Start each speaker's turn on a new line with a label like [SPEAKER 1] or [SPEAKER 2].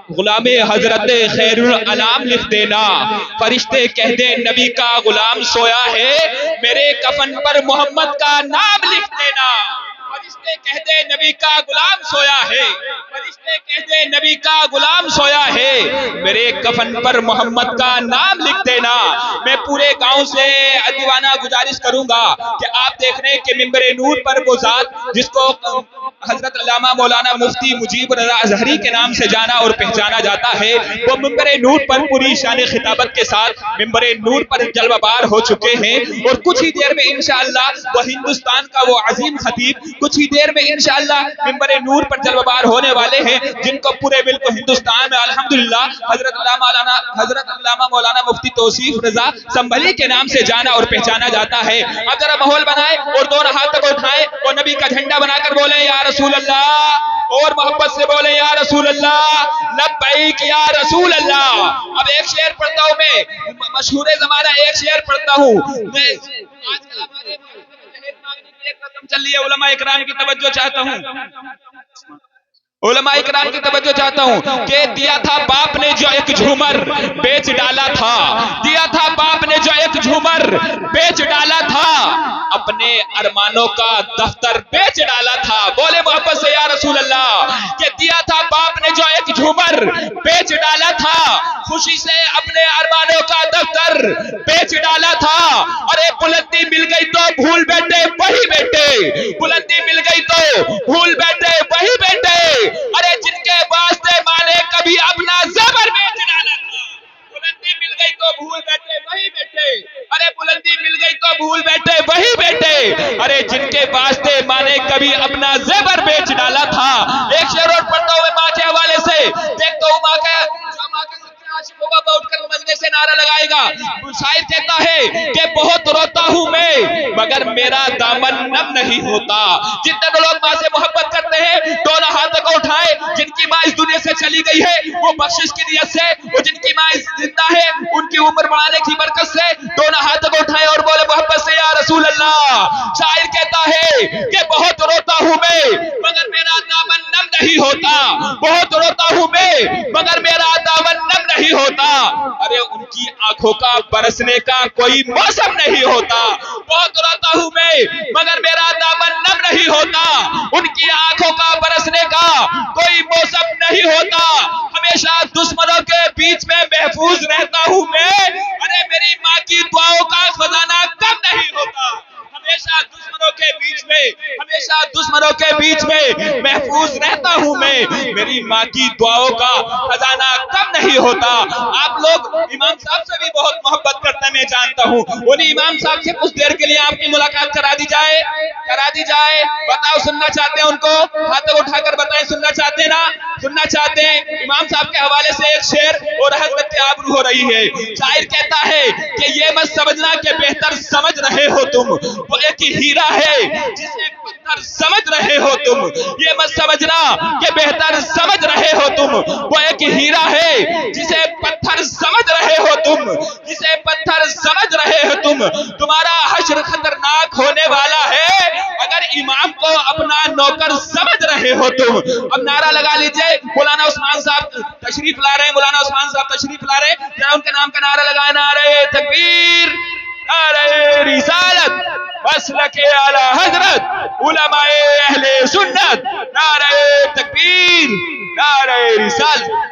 [SPEAKER 1] غلام حضرت خیر الانام لکھ دینا، فرشتے کہہ دے نبی کا غلام سویا ہے، میرے کفن پر محمد کا نام لکھ دینا۔ فرشتے کہہ دے نبی کا غلام سویا ہے، فرشتے کہہ دے نبی کا غلام سویا ہے، میرے کفن پر محمد کا نام لکھ دینا۔ میں پورے گاؤں سے دیوانہ گزارش کروں گا کہ آپ دیکھ رہے ہیں کہ منبر نور پر وہ ذات جس کو حضرت علامہ مولانا مفتی مجیب رضا اظہری کے نام سے جانا اور پہچانا جاتا ہے، وہ منبر نور پر پوری شان خطابت کے ساتھ منبر نور پر جلوہ بار ہو چکے ہیں، اور کچھ ہی دیر میں انشاءاللہ وہ ہندوستان کا وہ عظیم خطیب کچھ ہی دیر میں انشاءاللہ منبر نور پر جلوہ بار ہونے والے ہیں، جن کو پورے ملک ہندوستان میں الحمدللہ حضرت علامہ مولانا مفتی توصیف رضا سنبھلی کے نام سے جانا اور پہچانا جاتا ہے۔ اب ذرا ماحول بنائے اور دونوں ہاتھ کو اٹھائیں اور نبی کا جھنڈا بنا کر بولیں یا رسول اللہ، اور محبت سے بولیں یا رسول اللہ، لبیک یا رسول اللہ۔ اب ایک شعر پڑھتا ہوں، میں مشہور زمانہ ایک شعر پڑھتا ہوں۔ آج کل ہمارے ایک رسم چل رہی ہے، علماء اکرام کی توجہ چاہتا ہوں، علماء اکرام کی توجہ چاہتا ہوں کہ دیا تھا باپ نے جو ایک جھومر بیچ ڈالا تھا، دیا تھا باپ نے جو ایک جھومر بیچ ڈالا تھا، اپنے ارمانوں کا دفتر بیچ ڈالا تھا۔ بولے محبت سے یا رسول اللہ، کہ دیا تھا باپ نے جو ایک جھومر بیچ ڈالا تھا، خوشی سے اپنے ارمانوں کا دفتر بیچ ڈالا تھا۔ ارے بلندی مل گئی تو بھول بیٹھے وہی بیٹے، بلندی مل گئی تو بھول بیٹھے وہی بیٹے، ارے جن کے واسطے مانے کبھی اپنا زبر بیچ ڈالا تھا۔ بلندی مل گئی تو بھول بیٹھے وہی بیٹے، ارے بلندی مل گئی تو بھول بیٹھے وہی بیٹے، ارے جن کے واسطے مانے کبھی اپنا زبر بیچ ڈالا تھا۔ ایک شعر اور پڑھتا ہوں ماں کے حوالے سے، دیکھتا ہوں ماں کا جو ماں کے سچے عاشق ہوگا وہ اٹھ کر مجمع سے نعرہ لگائے گا۔ شاعر کہتا ہے کہ بہت روتا ہوں میں مگر میرا دامن نم نہیں ہوتا۔ جتنے لوگ ماں سے محبت کرتے ہیں دونوں ہاتھ کو اٹھائے، جن کی ماں اس دنیا سے چلی گئی ہے وہ بخشش کی نیت سے، وہ جن کی ماں زندہ ہے ان کی عمر بڑھانے کی برکت سے دونوں ہاتھ کو اٹھائے اور بولے محبت سے یا رسول اللہ۔ شاعر کہتا ہے کہ بہت روتا ہوں میں مگر میرا دامن نم نہیں ہوتا، بہت روتا ہوں میں مگر میرا دامن نم نہیں ہوتا، ارے ان کی آنکھوں کا برسنے کا کوئی موسم نہیں ہوتا۔ بہت روتا ہوں میں مگر میرا دامن نم نہیں ہوتا، ان کی آنکھوں کا برسنے کا کوئی موسم نہیں ہوتا، ہمیشہ دشمنوں کے بیچ میں محفوظ رہتا ہوں میں، ارے میری ماں کی دعاؤں کا خزانہ کم نہیں ہوتا، ہمیشہ دشمنوں کے بیچ میں، ہمیشہ دشمنوں کے بیچ میں محفوظ رہتا ہوں میں، میری ماں کی دعاؤں کا خزانہ کم نہیں ہوتا۔ آپ لوگ امام صاحب سے بھی بہت محبت کرتے ہیں، میں جانتا ہوں، انہیں امام صاحب سے کچھ دیر کے لیے آپ کی ملاقات کرا دی جائے، کرا دی جائے۔ بتاؤ سننا چاہتے ہیں ان کو؟ ہاتھ اٹھا کر بتائیں سننا چاہتے ہیں نا؟ سننا چاہتے ہیں؟ امام صاحب کے حوالے سے ایک شعر اور حضرت کی آبرو ہو رہی ہے۔ شاعر کہتا ہے کہ یہ مت سمجھنا کہ بہتر سمجھ رہے ہو تم، وہ ایک ہیرا ہے جسے پتھر سمجھ رہے ہو تم، یہ مت سمجھنا کہ بہتر سمجھ رہے ہو تم، وہ ایک ہیرا ہے جسے پتھر سمجھ رہے ہو تم، جسے پتھر سمجھ رہے ہو تم، تمہارا حشر خطرناک ہونے والا ہے اگر امام کو اپنا نوکر سمجھ رہے ہو تم۔ اب نعرہ لگا لیجئے، مولانا عثمان صاحب تشریف لا رہے ہیں، مولانا عثمان صاحب تشریف لا رہے ہیں، ذرا ان کے نام کا نعرہ لگائیں، نعرہ تکبیر، نعرہ رسالت، مسلک اعلی حضرت، علماء اہل سنت، نعرہ تکبیر، نعرہ رسالت۔